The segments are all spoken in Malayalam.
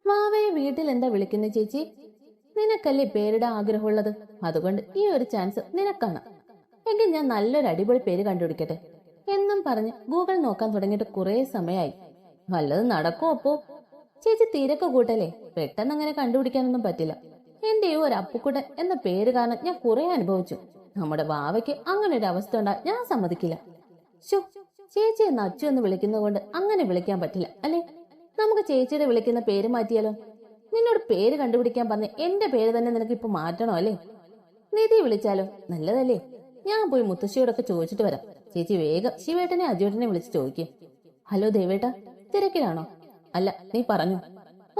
വാവയെ വീട്ടിൽ എന്താ വിളിക്കുന്ന ചേച്ചി? നിനക്കല്ലേ പേരിടാൻ ആഗ്രഹമുള്ളത്, അതുകൊണ്ട് ഈ ഒരു ചാൻസ് നിനക്കാണ്. എങ്കിൽ ഞാൻ നല്ലൊരു അടിപൊളി പേര് കണ്ടുപിടിക്കട്ടെ എന്നും പറഞ്ഞ് ഗൂഗിൾ നോക്കാൻ തുടങ്ങിയിട്ട് കുറെ സമയമായി. വല്ലതും നടക്കോ അപ്പോ? ചേച്ചി തിരക്ക് കൂട്ടല്ലേ, പെട്ടെന്ന് അങ്ങനെ കണ്ടുപിടിക്കാനൊന്നും പറ്റില്ല. എന്റെ ഈ ഒരു അപ്പുക്കുട്ടൻ എന്ന പേര് കാരണം ഞാൻ കുറെ അനുഭവിച്ചു. നമ്മുടെ വാവയ്ക്ക് അങ്ങനെ ഒരു അവസ്ഥ ഉണ്ടാ ഞാൻ സമ്മതിക്കില്ല. ശോ, ചേച്ചി എന്ന് അച്ചു എന്ന് വിളിക്കുന്നത് കൊണ്ട് അങ്ങനെ വിളിക്കാൻ പറ്റില്ല അല്ലേ? നമുക്ക് ചേച്ചിയുടെ വിളിക്കുന്ന പേര് മാറ്റിയാലോ? നിന്നോട് പേര് കണ്ടുപിടിക്കാൻ പറഞ്ഞ എന്റെ പേര് തന്നെ നിനക്ക് ഇപ്പൊ മാറ്റണോ അല്ലേ? നിധി വിളിച്ചാലോ? നല്ലതല്ലേ? ഞാൻ പോയി മുത്തശ്ശിയോടൊക്കെ ചോദിച്ചിട്ട് വരാം. ചേച്ചി വേഗം ശിവേട്ടനെ അജുവേട്ടനെ വിളിച്ച് ചോദിക്കും. ഹലോ ദേവേട്ട, തിരക്കിലാണോ? അല്ല, നീ പറഞ്ഞു.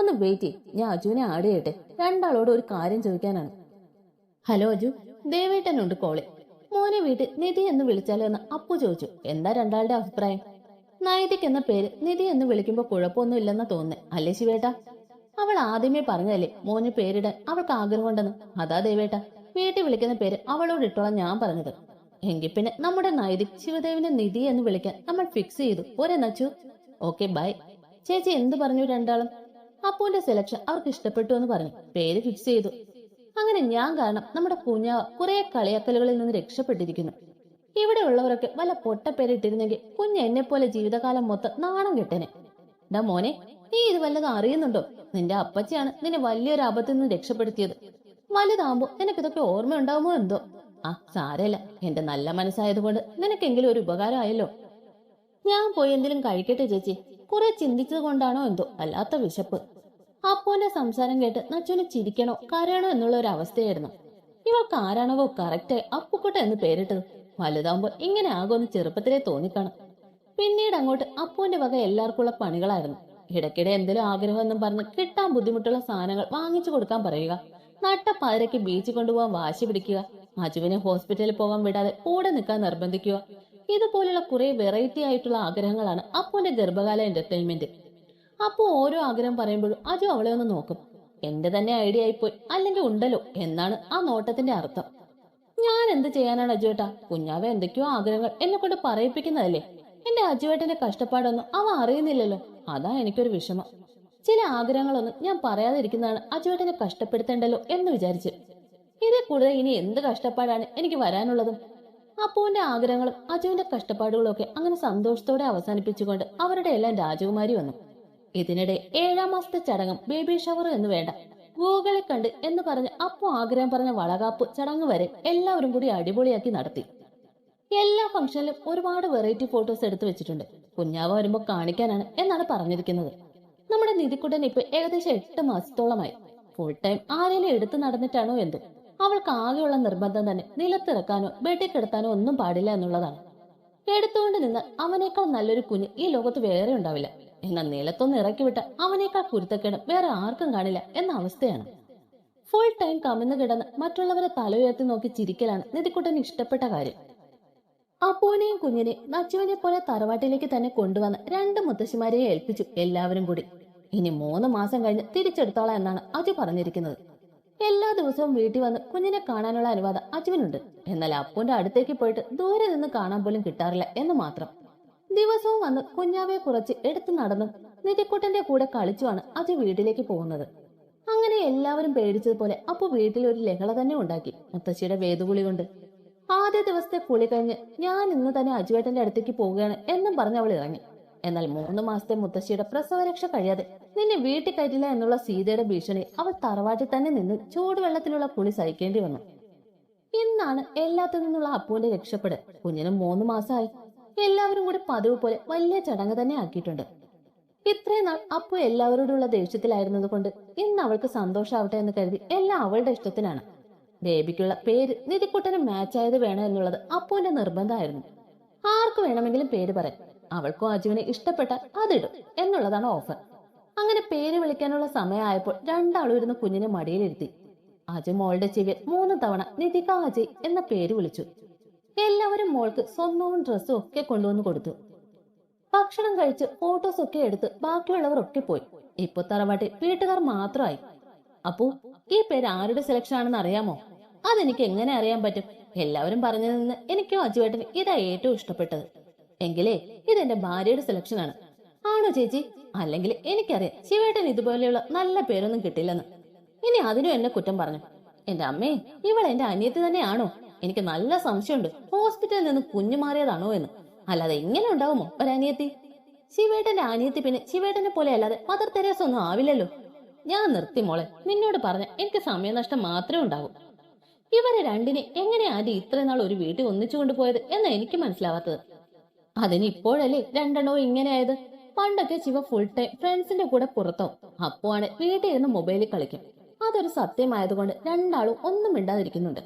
ഒന്ന് വെയിറ്റ് ചെയ്യ്, ഞാൻ അജുവിനെ ആഡ് ചെയ്യട്ടെ. രണ്ടാളോട് ഒരു കാര്യം ചോദിക്കാനാണ്. ഹലോ അജു, ദേവേട്ടനുണ്ട് കോളി. മോനെ വീട്ടിൽ നിധി എന്ന് വിളിച്ചാലോ എന്ന് അപ്പു ചോദിച്ചു. എന്താ രണ്ടാളുടെ അഭിപ്രായം? നൈതിക് എന്ന പേര് നിധി എന്ന് വിളിക്കുമ്പോ കുഴപ്പമൊന്നും ഇല്ലെന്നാ തോന്നുന്നേ, അല്ലേ ശിവേട്ട? അവൾ ആദ്യമേ പറഞ്ഞതല്ലേ മോന് പേരിടാൻ അവൾക്ക് ആഗ്രഹമുണ്ടെന്ന്. അതാ ദേവേട്ട വീട്ടിൽ വിളിക്കുന്ന പേര് അവളോട് ഇട്ടോളാം ഞാൻ പറഞ്ഞത്. എങ്കിൽ പിന്നെ നമ്മുടെ നൈതിക് ശിവദേവിനെ നിധി എന്ന് വിളിക്കാൻ നമ്മൾ ഫിക്സ് ചെയ്തു. ഒരെന്നച്ചു. Okay bye. ചേച്ചി എന്ത് പറഞ്ഞു രണ്ടാളും? അപ്പുവിന്റെ സെലക്ഷൻ അവർക്ക് ഇഷ്ടപ്പെട്ടു എന്ന് പറഞ്ഞു പേര് ഫിക്സ് ചെയ്തു. അങ്ങനെ ഞാൻ കാരണം നമ്മുടെ കുഞ്ഞാവ കുറെ കളിയാക്കലുകളിൽ നിന്ന് രക്ഷപ്പെട്ടിരിക്കുന്നു. ഇവിടെ ഉള്ളവരൊക്കെ വല്ല പൊട്ടപ്പേരിട്ടിരുന്നെങ്കിൽ കുഞ്ഞ് എന്നെ പോലെ ജീവിതകാലം മൊത്തം നാണം കെട്ടനെ. ഡാ മോനെ, നീ ഇത് വല്ലതും അറിയുന്നുണ്ടോ? നിന്റെ അപ്പച്ചയാണ് നിന്നെ വലിയൊരു ആപത്തിൽ നിന്ന് രക്ഷപ്പെടുത്തിയത്. വലുതാകുമ്പോ നിനക്കിതൊക്കെ ഓർമ്മയുണ്ടാവുമോ എന്തോ. ആ സാരല്ല, എന്റെ നല്ല മനസ്സായതുകൊണ്ട് നിനക്കെങ്കിലും ഒരു ഉപകാരമായല്ലോ. ഞാൻ പോയി എന്തെങ്കിലും കഴിക്കട്ടെ ചേച്ചി. കുറെ ചിന്തിച്ചത് കൊണ്ടാണോ എന്തോ അല്ലാത്ത വിശപ്പ്. അപ്പോന്റെ സംസാരം കേട്ട് നച്ചുവിന് ചിരിക്കണോ കരയണോ എന്നുള്ള ഒരു അവസ്ഥയായിരുന്നു. ഇവൾക്ക് ആരാണവോ കറക്റ്റായി അപ്പുക്കുട്ട എന്ന് പേരിട്ടത്. വലുതാവുമ്പോ ഇങ്ങനെ ആകുമെന്ന് ചെറുപ്പത്തിലേ തോന്നിക്കാണും. പിന്നീട് അങ്ങോട്ട് അപ്പുവിന്റെ വക എല്ലാവർക്കുള്ള പണികളായിരുന്നു. ഇടയ്ക്കിടെ എന്തെങ്കിലും ആഗ്രഹമെന്നും പറഞ്ഞ് കിട്ടാൻ ബുദ്ധിമുട്ടുള്ള സാധനങ്ങൾ വാങ്ങിച്ചു കൊടുക്കാൻ പറയുക, നട്ടപ്പാതിരയ്ക്ക് ബീച്ചിൽ കൊണ്ടുപോകാൻ വാശി പിടിക്കുക, അജുവിനെ ഹോസ്പിറ്റലിൽ പോകാൻ വിടാതെ കൂടെ നിൽക്കാൻ നിർബന്ധിക്കുക. ഇതുപോലുള്ള കുറെ വെറൈറ്റി ആയിട്ടുള്ള ആഗ്രഹങ്ങളാണ് അപ്പുവിന്റെ ഗർഭകാല എന്റർടൈൻമെന്റ്. അപ്പു ഓരോ ആഗ്രഹം പറയുമ്പോഴും അജു അവളെ ഒന്ന് നോക്കും. എന്റെ തന്നെ ഐഡിയ ആയിപ്പോയി, അല്ലെങ്കിൽ ഉണ്ടല്ലോ എന്നാണ് ആ നോട്ടത്തിന്റെ അർത്ഥം. ഞാൻ എന്ത് ചെയ്യാനാണ് അജുവേട്ടാ? കുഞ്ഞാവ എന്തൊക്കെയോ ആഗ്രഹങ്ങൾ എന്നെ കൊണ്ട് പറയിപ്പിക്കുന്നതല്ലേ. എന്റെ അജുവേട്ടന്റെ കഷ്ടപ്പാടൊന്നും അവ അറിയുന്നില്ലല്ലോ, അതാ എനിക്കൊരു വിഷമം. ചില ആഗ്രഹങ്ങളൊന്നും ഞാൻ പറയാതിരിക്കുന്നതാണ് അജുവേട്ടനെ കഷ്ടപ്പെടുത്തേണ്ടല്ലോ എന്ന് വിചാരിച്ച്. ഇതിൽ കൂടുതൽ ഇനി എന്ത് കഷ്ടപ്പാടാണ് എനിക്ക് വരാനുള്ളതും? അപ്പുവിന്റെ ആഗ്രഹങ്ങളും അജുവിന്റെ കഷ്ടപ്പാടുകളും ഒക്കെ അങ്ങനെ സന്തോഷത്തോടെ അവസാനിപ്പിച്ചുകൊണ്ട് അവരുടെ എല്ലാം രാജകുമാരി വന്നു. ഇതിനിടെ 7ാം മാസത്തെ ചടങ്ങും ബേബി ഷവർ എന്ന് വേണ്ട, ഗൂഗിളിൽ കണ്ട് എന്ന് പറഞ്ഞ് അപ്പു ആഗ്രഹം പറഞ്ഞ വളകാപ്പ് ചടങ്ങ് വരെ എല്ലാവരും കൂടി അടിപൊളിയാക്കി നടത്തി. എല്ലാ ഫംഗ്ഷനിലും ഒരുപാട് വെറൈറ്റി ഫോട്ടോസ് എടുത്തു വെച്ചിട്ടുണ്ട്. കുഞ്ഞാവ വരുമ്പോ കാണിക്കാനാണ് എന്നാണ് പറഞ്ഞിരിക്കുന്നത്. നമ്മുടെ നിധിക്കുട്ടൻ ഇപ്പൊ ഏകദേശം 8 മാസത്തോളമായി. ഫുൾ ടൈം ആരെങ്കിലും എടുത്തു നടന്നിട്ടാണോ എന്തോ. അവൾക്ക് ആകെയുള്ള നിർബന്ധം തന്നെ നിലത്തിറക്കാനോ ബെഡിൽ കിടത്താനോ ഒന്നും പാടില്ല എന്നുള്ളതാണ്. എടുത്തുകൊണ്ട് നിന്ന് അവനേക്കാൾ നല്ലൊരു കുഞ്ഞ് ഈ ലോകത്ത് വേറെ ഉണ്ടാവില്ല. എന്നാൽ നിലത്തൊന്ന് ഇറക്കി വിട്ട അവനേക്കാൾ കുരുത്തക്കേടും വേറെ ആർക്കും കാണില്ല എന്ന അവസ്ഥയാണ്. ഫുൾ ടൈം കമിഴ്ന്നു കിടന്ന് മറ്റുള്ളവരെ തല ഉയർത്തി നോക്കി ചിരിക്കലാണ് നിധിക്കുട്ടന് ഇഷ്ടപ്പെട്ട കാര്യം. അപ്പുവിനെയും കുഞ്ഞിനെയും നച്ചുവിനെ പോലെ തറവാട്ടിലേക്ക് തന്നെ കൊണ്ടുവന്ന് 2 മുത്തശ്ശിമാരെയെ ഏൽപ്പിച്ചു എല്ലാവരും കൂടി. ഇനി 3 മാസം കഴിഞ്ഞ് തിരിച്ചെടുത്തോളാം എന്നാണ് അജു പറഞ്ഞിരിക്കുന്നത്. എല്ലാ ദിവസവും വീട്ടിൽ വന്ന് കുഞ്ഞിനെ കാണാനുള്ള അനുവാദം അജുവിനുണ്ട്. എന്നാൽ അപ്പുവിന്റെ അടുത്തേക്ക് പോയിട്ട് ദൂരെ നിന്ന് കാണാൻ പോലും കിട്ടാറില്ല എന്ന് മാത്രം. ദിവസവും വന്ന് കുഞ്ഞാവെ കുറച്ച് എടുത്തു നടന്നും നിധിക്കുട്ടന്റെ കൂടെ കളിച്ചുമാണ് അജു വീട്ടിലേക്ക് പോകുന്നത്. അങ്ങനെ എല്ലാവരും പേടിച്ചതുപോലെ അപ്പു വീട്ടിൽ ഒരു ലഹള തന്നെ ഉണ്ടാക്കി മുത്തശ്ശിയുടെ വേദുകുളി കൊണ്ട്. ആദ്യ ദിവസത്തെ കുളി കഴിഞ്ഞ് ഞാൻ ഇന്ന് തന്നെ അജുവേട്ടന്റെ അടുത്തേക്ക് പോവുകയാണ് എന്നും പറഞ്ഞ് അവൾ ഇറങ്ങി. എന്നാൽ 3 മാസത്തെ മുത്തശ്ശിയുടെ പ്രസവരക്ഷ കഴിയാതെ നിന്നെ വീട്ടിൽ കയറ്റില്ല എന്നുള്ള സീതയുടെ ഭീഷണി അവൾ തറവാട്ടിൽ തന്നെ നിന്ന് ചൂടുവെള്ളത്തിലുള്ള കുളി സഹിക്കേണ്ടി വന്നു. ഇന്നാണ് എല്ലാത്തിൽ നിന്നുള്ള അപ്പുവിന്റെ രക്ഷപ്പെടൽ. കുഞ്ഞിനും 3 മാസമായി. എല്ലാവരും കൂടി പതിവ് പോലെ വലിയ ചടങ്ങ് തന്നെ ആക്കിയിട്ടുണ്ട്. ഇത്രയും നാൾ അപ്പു എല്ലാവരോടുള്ള ദേഷ്യത്തിലായിരുന്നത് കൊണ്ട് ഇന്ന് അവൾക്ക് സന്തോഷാവട്ടെ എന്ന് കരുതി എല്ലാം അവളുടെ ഇഷ്ടത്തിനാണ്. ബേബിക്കുള്ള പേര് നിധിക്കുട്ടന് മാച്ചായത് വേണം എന്നുള്ളത് അപ്പുവിന്റെ നിർബന്ധമായിരുന്നു. ആർക്ക് വേണമെങ്കിലും പേര് പറയാം, അവൾക്കോ അജുവിനെ ഇഷ്ടപ്പെട്ടാൽ അതിടും എന്നുള്ളതാണ് ഓഫർ. അങ്ങനെ പേര് വിളിക്കാനുള്ള സമയമായപ്പോൾ രണ്ടാളും ഇരുന്ന് കുഞ്ഞിനെ മടിയിലിരുത്തി. അജു മോളുടെ ചെവിയിൽ 3 തവണ നിധിക അജയ് എന്ന പേര് വിളിച്ചു. എല്ലാവരും മോൾക്ക് സ്വർണവും ഡ്രസ്സും ഒക്കെ കൊണ്ടുവന്ന് കൊടുത്തു. ഭക്ഷണം കഴിച്ച് ഫോട്ടോസ് ഒക്കെ എടുത്ത് ബാക്കിയുള്ളവർ ഒക്കെ പോയി. ഇപ്പൊ തറവാട്ടിൽ വീട്ടുകാർ മാത്രമായി. അപ്പു, ഈ പേര് ആരുടെ സെലക്ഷൻ ആണെന്ന് അറിയാമോ? അതെനിക്ക് എങ്ങനെ അറിയാൻ പറ്റും? എല്ലാവരും പറഞ്ഞതിൽ നിന്ന് എനിക്കോ അജുവേട്ടന് ഇതാ ഏറ്റവും ഇഷ്ടപ്പെട്ടത്. എങ്കിലേ ഇതെന്റെ ഭാര്യയുടെ സെലക്ഷൻ ആണ്. ആണോ ചേച്ചി? അല്ലെങ്കിൽ എനിക്കറിയാം ശിവേട്ടൻ ഇതുപോലെയുള്ള നല്ല പേരൊന്നും കിട്ടില്ലെന്ന്. ഇനി അതിനും എന്നെ കുറ്റം പറഞ്ഞു. എന്റെ അമ്മേ, ഇവൾ എന്റെ അനിയത്തി തന്നെയാണോ? എനിക്ക് നല്ല സംശയമുണ്ട് ഹോസ്പിറ്റലിൽ നിന്ന് കുഞ്ഞു മാറിയതാണോ എന്ന്. അല്ലാതെ ഇങ്ങനെ ഉണ്ടാവുമോ ഒരനിയത്തി? ശിവേട്ടന്റെ അനിയത്തി പിന്നെ ശിവേട്ടനെ പോലെ അല്ലാതെ മദർ തെരേസ ഒന്നും ആവില്ലല്ലോ. ഞാൻ നിർത്തി മോളെ, നിന്നോട് പറഞ്ഞ എനിക്ക് സമയനഷ്ടം മാത്രമേ ഉണ്ടാവൂ. ഇവരെ രണ്ടിനെ എങ്ങനെ ആന്റി ഇത്രയും നാൾ ഒരു വീട്ടിൽ ഒന്നിച്ചു കൊണ്ടുപോയത് എന്ന് എനിക്ക് മനസ്സിലാവാത്തത്. അതിന് ഇപ്പോഴല്ലേ രണ്ടെണ്ണവും ഇങ്ങനെയായത്. പണ്ടൊക്കെ ശിവ ഫുൾ ടൈം ഫ്രണ്ട്സിന്റെ കൂടെ പുറത്തോ, അപ്പോ ആണ് വീട്ടിൽ ഇരുന്ന് മൊബൈലിൽ കളിക്കും. അതൊരു സത്യമായതുകൊണ്ട് രണ്ടാളും ഒന്നും മിണ്ടാതിരിക്കുന്നുണ്ട്.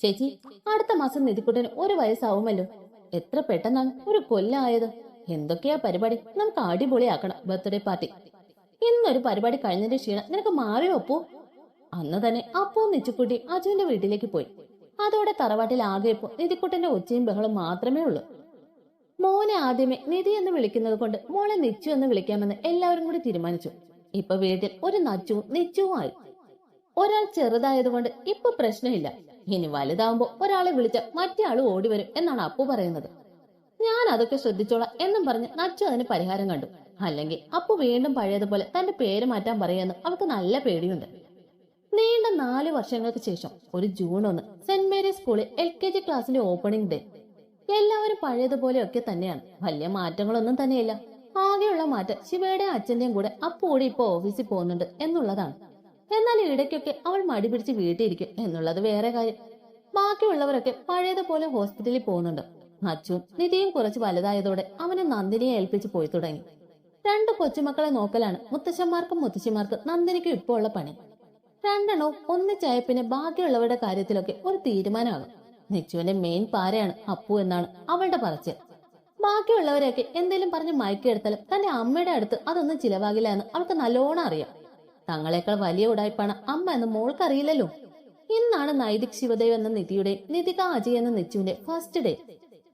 ചേച്ചി, അടുത്ത മാസം നിധിക്കുട്ടന് 1 വയസ്സാവുമല്ലോ. എത്ര പെട്ടെന്നാണ് ഒരു കൊല്ലമായത്. എന്തൊക്കെയാ പരിപാടി? നമുക്ക് അടിപൊളിയാക്കണം ബർത്ത്ഡേ പാർട്ടി. ഇന്നൊരു പരിപാടി കഴിഞ്ഞതിന്റെ ക്ഷീണം നിനക്ക് മാറിയോ അപ്പു? അന്ന് തന്നെ അപ്പവും നിച്ചുക്കുട്ടി അജുവിന്റെ വീട്ടിലേക്ക് പോയി. അതോടെ തറവാട്ടിൽ ആകെയപ്പോ നിധിക്കുട്ടന്റെ ഒച്ചയും ബഹളം മാത്രമേ ഉള്ളൂ. മോനെ ആദ്യമേ നിധി എന്ന് വിളിക്കുന്നത് കൊണ്ട് മോളെ നിച്ചു എന്ന് വിളിക്കാമെന്ന് എല്ലാവരും കൂടി തീരുമാനിച്ചു. ഇപ്പൊ വീട്ടിൽ ഒരു നച്ചുവും നിച്ചുവും ആയി. ഒരാൾ ചെറുതായതുകൊണ്ട് ഇപ്പൊ പ്രശ്നമില്ല. ഇനി വലുതാവുമ്പോ ഒരാളെ വിളിച്ച മറ്റേ ആള് ഓടിവരും എന്നാണ് അപ്പു പറയുന്നത്. ഞാൻ അതൊക്കെ ശ്രദ്ധിച്ചോളാം എന്നും പറഞ്ഞ് നച്ചു അതിന് പരിഹാരം കണ്ടു. അല്ലെങ്കിൽ അപ്പു വീണ്ടും പഴയതുപോലെ തന്റെ പേര് മാറ്റാൻ പറയുമെന്ന് അവൾക്ക് നല്ല പേടിയുണ്ട്. നീണ്ട 4 വർഷങ്ങൾക്ക് ശേഷം ഒരു ജൂൺ 1 സെന്റ് മേരീസ് സ്കൂളിൽ LKG ക്ലാസിന്റെ ഓപ്പണിംഗ് ഡേ. എല്ലാവരും പഴയതുപോലെയൊക്കെ തന്നെയാണ്. വലിയ മാറ്റങ്ങളൊന്നും തന്നെയില്ല. ആകെയുള്ള മാറ്റം ശിവയുടെയും അച്ഛന്റെയും കൂടെ അപ്പു കൂടി ഇപ്പൊ ഓഫീസിൽ പോകുന്നുണ്ട് എന്നുള്ളതാണ്. എന്നാൽ ഇടയ്ക്കൊക്കെ അവൾ മടി പിടിച്ച് വീട്ടിലിരിക്കും എന്നുള്ളത് വേറെ കാര്യം. ബാക്കിയുള്ളവരൊക്കെ പഴയതുപോലെ ഹോസ്പിറ്റലിൽ പോകുന്നുണ്ട്. അച്ചും നിധിയും കുറച്ച് വലുതായതോടെ അവനെ നന്ദിനിയെ ഏൽപ്പിച്ച് പോയി തുടങ്ങി. 2 കൊച്ചുമക്കളെ നോക്കലാണ് മുത്തശ്ശന്മാർക്കും മുത്തശ്ശിമാർക്കും നന്ദിനിക്കും ഇപ്പോൾ ഉള്ള പണി. രണ്ടെണ്ണവും ഒന്നിച്ചായ പിന്നെ ബാക്കിയുള്ളവരുടെ കാര്യത്തിലൊക്കെ ഒരു തീരുമാനമാകും. നിച്ചുവിന്റെ മെയിൻ പാരയാണ് അപ്പു എന്നാണ് അവളുടെ പറച്ചിൽ. ബാക്കിയുള്ളവരെയൊക്കെ എന്തെങ്കിലും പറഞ്ഞ് മയക്കിയെടുത്താലും തന്റെ അമ്മയുടെ അടുത്ത് അതൊന്നും ചിലവാകില്ല എന്ന് അവൾക്ക് നല്ലോണം അറിയാം. തങ്ങളെക്കാൾ വലിയ ഉടായ്പാണ് അമ്മ എന്ന് മോൾക്കറിയില്ലല്ലോ. ഇന്നാണ് നൈതിക് ശിവദേവ് എന്ന നിധിയുടെയും നിധിക അജയ് എന്ന നിച്ചുവിന്റെ ഫസ്റ്റ് ഡേ.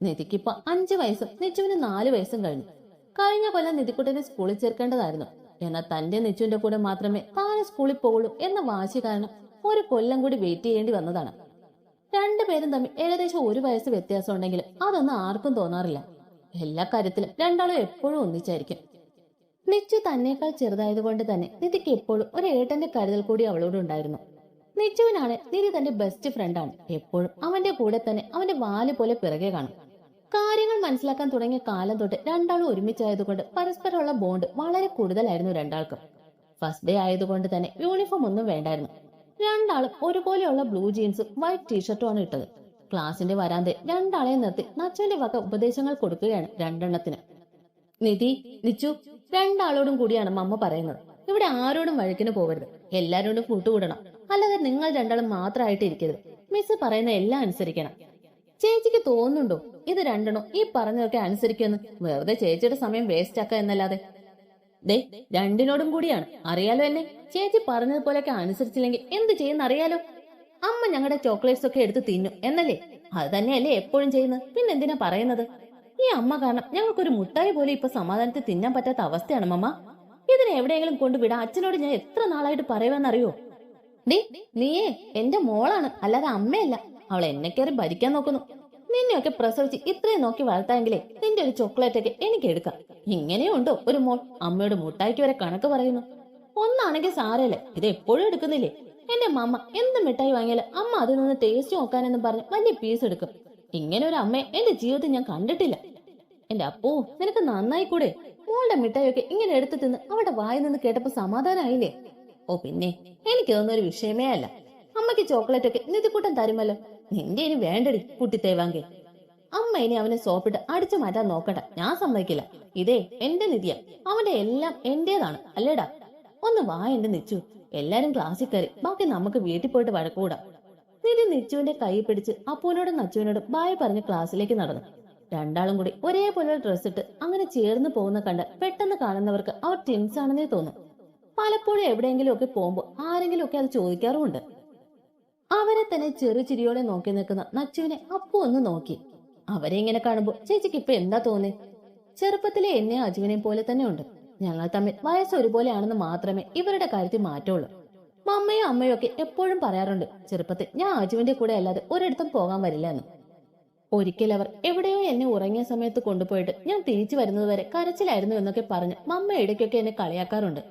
നിധിക്കിപ്പോ 5 വയസ്സും നിച്ചുവിന് 4 വയസ്സും കഴിഞ്ഞു. കഴിഞ്ഞ കൊല്ലം നിധിക്കുട്ടനെ സ്കൂളിൽ ചേർക്കേണ്ടതായിരുന്നു. എന്നാൽ തന്റെ നിച്ചുവിന്റെ കൂടെ മാത്രമേ താനെ സ്കൂളിൽ പോകുള്ളൂ എന്ന വാശി കാരണം 1 കൊല്ലം കൂടി വെയിറ്റ് ചെയ്യേണ്ടി വന്നതാണ്. രണ്ടുപേരും തമ്മിൽ ഏകദേശം 1 വയസ്സ് വ്യത്യാസം ഉണ്ടെങ്കിലും അതൊന്നും ആർക്കും തോന്നാറില്ല. എല്ലാ കാര്യത്തിലും രണ്ടാളും എപ്പോഴും ഒന്നിച്ചായിരിക്കും. നിച്ചു തന്നേക്കാൾ ചെറുതായതുകൊണ്ട് തന്നെ നിധിക്ക് എപ്പോഴും ഒരു ഏട്ടന്റെ കരുതൽ കൂടി അവളോട് ഉണ്ടായിരുന്നു. നിച്ചുവിനാണ് നിധി തന്റെ ബെസ്റ്റ് ഫ്രണ്ടാണ്. എപ്പോഴും അവന്റെ കൂടെ തന്നെ അവന്റെ വാല് പോലെ പിറകെ കാണും. കാര്യങ്ങൾ മനസ്സിലാക്കാൻ തുടങ്ങിയ കാലം തൊട്ട് രണ്ടാളും ഒരുമിച്ചായതുകൊണ്ട് പരസ്പരമുള്ള ബോണ്ട് വളരെ കൂടുതലായിരുന്നു രണ്ടാൾക്കും. ഫസ്റ്റ് ഡേ ആയതുകൊണ്ട് തന്നെ യൂണിഫോം ഒന്നും വേണ്ടായിരുന്നു. രണ്ടാളും ഒരുപോലെയുള്ള ബ്ലൂ ജീൻസും വൈറ്റ് ടീഷർട്ടുമാണ് ഇട്ടത്. ക്ലാസിന്റെ വരാന്തെ രണ്ടാളെ നിർത്തി നച്ചുവിന്റെ വക ഉപദേശങ്ങൾ കൊടുക്കുകയാണ് രണ്ടെണ്ണത്തിന്. നിധി, നിച്ചു, രണ്ടാളോടും കൂടിയാണ് മമ്മ പറയുന്നത്. ഇവിടെ ആരോടും വഴക്കിന് പോകരുത്. എല്ലാരോടും കൂട്ടുകൂടണം. അല്ലാതെ നിങ്ങൾ രണ്ടാളും മാത്രമായിട്ട് ഇരിക്കരുത്. മിസ് പറയുന്ന എല്ലാം അനുസരിക്കണം. ചേച്ചിക്ക് തോന്നുന്നുണ്ടോ ഇത് രണ്ടെണ്ണോ ഈ പറഞ്ഞതൊക്കെ അനുസരിക്കുമെന്ന്? വെറുതെ ചേച്ചിയുടെ സമയം വേസ്റ്റ് ആക്കുക എന്നല്ലാതെ. ദേ, രണ്ടിനോടും കൂടിയാണ്. അറിയാലോ എന്നെ. ചേച്ചി പറഞ്ഞതുപോലെയൊക്കെ അനുസരിച്ചില്ലെങ്കിൽ എന്ത് ചെയ്യുന്ന അറിയാലോ. അമ്മ ഞങ്ങളുടെ ചോക്ലേറ്റ്സ് ഒക്കെ എടുത്ത് തിന്നു എന്നല്ലേ? അത് തന്നെയല്ലേ എപ്പോഴും ചെയ്യുന്നത്. പിന്നെന്തിനാ പറയുന്നത്? ഈ അമ്മ കാരണം ഞങ്ങൾക്കൊരു മുട്ടായി പോലും ഇപ്പൊ സമാധാനത്തിൽ തിന്നാൻ പറ്റാത്ത അവസ്ഥയാണ് മമ്മ. ഇതിനെ എവിടെയെങ്കിലും കൊണ്ടുവിടാൻ അച്ഛനോട് ഞാൻ എത്ര നാളായിട്ട് പറയുമെന്നറിയോ? ഡേ, നീയേ എന്റെ മോളാണ്, അല്ലാതെ അമ്മയല്ല. അവൾ എന്നെ കയറി ഭരിക്കാൻ നോക്കുന്നു. നിന്നെയൊക്കെ പ്രസവിച്ച് ഇത്രയും നോക്കി വളർത്താമെങ്കിലേ നിന്റെ ഒരു ചോക്ലേറ്റ് ഒക്കെ എനിക്ക് എടുക്കാം. ഇങ്ങനെയുണ്ടോ ഒരു മോൾ? അമ്മയോട് മുട്ടായിക്ക് വരെ കണക്ക് പറയുന്നു. ഒന്നാണെങ്കിൽ സാരല്ലേ, ഇത് എപ്പോഴും എടുക്കുന്നില്ലേ? എന്റെ മമ്മ എന്ത് മിഠായി വാങ്ങിയാലും അമ്മ അതിൽ നിന്ന് ടേസ്റ്റ് നോക്കാനെന്ന് പറഞ്ഞ് വലിയ പീസ് എടുക്കും. ഇങ്ങനെ ഒരു അമ്മയെ എന്റെ ജീവിതത്തിൽ ഞാൻ കണ്ടിട്ടില്ല. എന്റെ അപ്പൂ, നിനക്ക് നന്നായി കൂടെ? മോളുടെ മിഠായിയൊക്കെ ഇങ്ങനെ എടുത്തു തിന്ന് അവിടെ വായി നിന്ന് കേട്ടപ്പോ സമാധാനമായില്ലേ? ഓ പിന്നെ, എനിക്കിതൊന്നും ഒരു വിഷയമേ അല്ല. അമ്മയ്ക്ക് ചോക്ലേറ്റ് ഒക്കെ നിധിക്കൂട്ടം തരുമല്ലോ. നിന്റെ ഇനി വേണ്ടടി കുട്ടിത്തേവാങ്കി. അമ്മ ഇനി അവനെ സോപ്പിട്ട് അടിച്ചു മാറ്റാൻ നോക്കണ്ട. ഞാൻ സമ്മതിക്കില്ല. ഇതേ എന്റെ നിധിയാ. അവന്റെ എല്ലാം എന്റേതാണ് അല്ലേടാ? ഒന്ന് വാ എന്റെ നിച്ചു. എല്ലാരും ക്ലാസ്സിൽ കയറി. ബാക്കി നമുക്ക് വീട്ടിൽ പോയിട്ട് വഴക്കൂടാം. നിധി നിച്ചുവിന്റെ കൈ പിടിച്ച് അപ്പൂനോടും നച്ചുവിനോടും ബായ് പറഞ്ഞ് ക്ലാസ്സിലേക്ക് നടന്നു. രണ്ടാളും കൂടി ഒരേപോലെ ഡ്രസ് ഇട്ട് അങ്ങനെ ചേർന്ന് പോകുന്ന കണ്ട് പെട്ടെന്ന് കാണുന്നവർക്ക് അവർ ട്വിൻസ് ആണെന്നേ തോന്നും. പലപ്പോഴും എവിടെയെങ്കിലും ഒക്കെ പോകുമ്പോൾ ആരെങ്കിലും ഒക്കെ അത് ചോദിക്കാറുമുണ്ട്. അവരെ തന്നെ ചെറു ചിരിയോടെ നോക്കി നിൽക്കുന്ന നച്ചുവിനെ അപ്പു ഒന്ന് നോക്കി. അവരെ ഇങ്ങനെ കാണുമ്പോൾ ചേച്ചിക്ക് ഇപ്പൊ എന്താ തോന്നേ? ചെറുപ്പത്തിലെ എന്നെ അജുവിനെ പോലെ തന്നെ ഉണ്ട്. ഞങ്ങൾ തമ്മിൽ വയസ്സ് ഒരുപോലെയാണെന്ന് മാത്രമേ ഇവരുടെ കാര്യത്തിൽ മാറ്റമുള്ളൂ. മമ്മയും അമ്മയും ഒക്കെ എപ്പോഴും പറയാറുണ്ട് ചെറുപ്പത്തിൽ ഞാൻ അജുവിന്റെ കൂടെ അല്ലാതെ ഒരിടത്തും പോകാൻ വരില്ല എന്ന്. ഒരിക്കൽ അവർ എവിടെയോ എന്നെ ഉറങ്ങിയ സമയത്ത് കൊണ്ടുപോയിട്ട് ഞാൻ തിരിച്ചു വരുന്നതുവരെ കരച്ചിലായിരുന്നു എന്നൊക്കെ പറഞ്ഞ് മമ്മ ഇടയ്ക്കൊക്കെ എന്നെ കളിയാക്കാറുണ്ട്.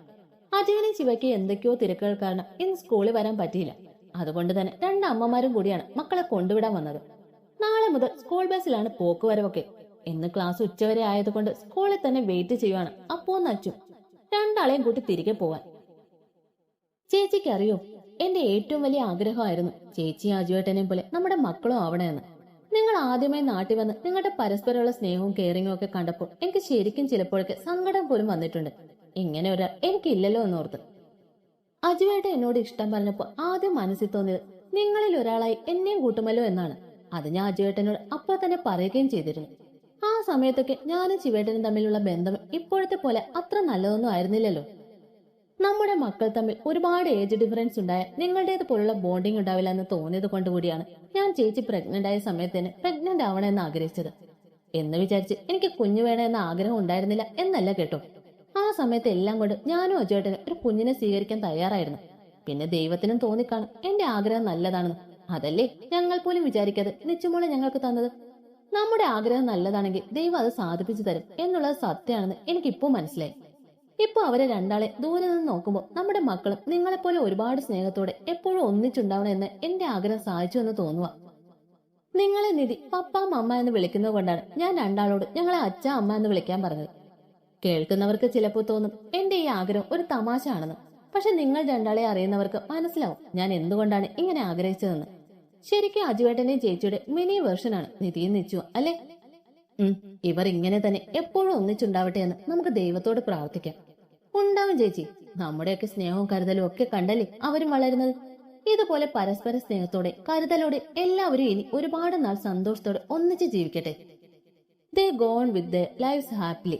അജയനും ശിവയ്ക്ക് എന്തൊക്കെയോ തിരക്കുകൾ കാരണം ഇന്ന് സ്കൂളിൽ വരാൻ പറ്റിയില്ല. അതുകൊണ്ട് തന്നെ രണ്ടമ്മമാരും കൂടിയാണ് മക്കളെ കൊണ്ടുവിടാൻ വന്നത്. നാളെ മുതൽ സ്കൂൾ ബസ്സിലാണ് പോക്കുവരവൊക്കെ. ഇന്ന് ക്ലാസ് ഉച്ചവരെ ആയതുകൊണ്ട് സ്കൂളിൽ തന്നെ വെയിറ്റ് ചെയ്യുവാണ് അപ്പൂന്ന് അച്ചും. രണ്ടാളെയും കൂട്ടി തിരികെ പോവാൻ. ചേച്ചിക്ക് അറിയോ, എന്റെ ഏറ്റവും വലിയ ആഗ്രഹമായിരുന്നു ചേച്ചി അജുവേട്ടനെയും പോലെ നമ്മുടെ മക്കളും ആവണമെന്ന്. നിങ്ങൾ ആദ്യമായി നാട്ടിൽ വന്ന് നിങ്ങളുടെ പരസ്പരമുള്ള സ്നേഹവും കെയറിങ്ങും ഒക്കെ കണ്ടപ്പോൾ എനിക്ക് ശരിക്കും ചിലപ്പോഴൊക്കെ സങ്കടം പോലും വന്നിട്ടുണ്ട്. ഇങ്ങനെ ഒരാൾ എനിക്കില്ലല്ലോ എന്നോർത്ത്. അജുവേട്ടൻ എന്നോട് ഇഷ്ടം പറഞ്ഞപ്പോൾ ആദ്യം മനസ്സിൽ തോന്നിയത് നിങ്ങളിൽ ഒരാളായി എന്നെയും കൂട്ടുമല്ലോ എന്നാണ്. അത് ഞാൻ അജുവേട്ടനോട് അപ്പോൾ തന്നെ പറയുകയും ചെയ്തിരുന്നു. ആ സമയത്തൊക്കെ ഞാനും ശിവേട്ടനും തമ്മിലുള്ള ബന്ധം ഇപ്പോഴത്തെ പോലെ അത്ര നല്ലതൊന്നും ആയിരുന്നില്ലല്ലോ. നമ്മുടെ മക്കൾ തമ്മിൽ ഒരുപാട് ഏജ് ഡിഫറൻസ് ഉണ്ടായ നിങ്ങളുടേത് പോലുള്ള ബോണ്ടിങ് ഉണ്ടാവില്ല എന്ന് തോന്നിയത് കൊണ്ടുകൂടിയാണ് ഞാൻ ചേച്ചി പ്രഗ്നന്റ് ആയ സമയത്ത് തന്നെ പ്രഗ്നന്റ് ആവണമെന്ന് ആഗ്രഹിച്ചത്. എന്ന് വിചാരിച്ച് എനിക്ക് കുഞ്ഞു വേണമെന്ന ആഗ്രഹം ഉണ്ടായിരുന്നില്ല എന്നല്ല കേട്ടോ. ആ സമയത്ത് എല്ലാം കൊണ്ട് ഞാനും അജുവേട്ടനും ഒരു കുഞ്ഞിനെ സ്വീകരിക്കാൻ തയ്യാറായിരുന്നു. പിന്നെ ദൈവത്തിനും തോന്നിക്കാണും എന്റെ ആഗ്രഹം നല്ലതാണെന്ന്. അതല്ലേ ഞങ്ങൾ പോലും വിചാരിക്കാതെ നിച്ചുമോളെ ഞങ്ങൾക്ക് തന്നത്. നമ്മുടെ ആഗ്രഹം നല്ലതാണെങ്കിൽ ദൈവം അത് സാധിപ്പിച്ചു തരും എന്നുള്ളത് സത്യമാണെന്ന് എനിക്കിപ്പോ മനസ്സിലായി. ഇപ്പൊ അവരെ രണ്ടാളെ ദൂരെ നിന്ന് നോക്കുമ്പോൾ നമ്മുടെ മക്കളും നിങ്ങളെപ്പോലെ ഒരുപാട് സ്നേഹത്തോടെ എപ്പോഴും ഒന്നിച്ചുണ്ടാവണം എന്ന് എന്റെ ആഗ്രഹം സാധിച്ചു എന്ന് തോന്നുക. നിങ്ങളെ നിധി പപ്പ അമ്മ എന്ന് വിളിക്കുന്നത് കൊണ്ടാണ് ഞാൻ രണ്ടാളോട് ഞങ്ങളെ അച്ഛ അമ്മ എന്ന് വിളിക്കാൻ പറഞ്ഞത്. കേൾക്കുന്നവർക്ക് ചിലപ്പോൾ തോന്നും എന്റെ ഈ ആഗ്രഹം ഒരു തമാശ ആണെന്ന്. പക്ഷെ നിങ്ങൾ രണ്ടാളെ അറിയുന്നവർക്ക് മനസ്സിലാവും ഞാൻ എന്തുകൊണ്ടാണ് ഇങ്ങനെ ആഗ്രഹിച്ചതെന്ന്. ശരിക്കും അജുവേട്ടന്റെയും ചേച്ചിയുടെ മിനി വേർഷനാണ് നിധിയും നിച്ചു, അല്ലെ? ഇവർ ഇങ്ങനെ തന്നെ എപ്പോഴും ഒന്നിച്ചുണ്ടാവട്ടെ എന്ന് നമുക്ക് ദൈവത്തോട് പ്രാർത്ഥിക്കാം. ഉണ്ടാവും ചേച്ചി. നമ്മുടെയൊക്കെ സ്നേഹവും കരുതലും ഒക്കെ കണ്ടല്ലേ അവരും വളരുന്നത്. ഇതുപോലെ പരസ്പര സ്നേഹത്തോടെ കരുതലോടെ എല്ലാവരും ഇനി ഒരുപാട് നാൾ സന്തോഷത്തോടെ ഒന്നിച്ച് ജീവിക്കട്ടെ. They gone with the lives happily.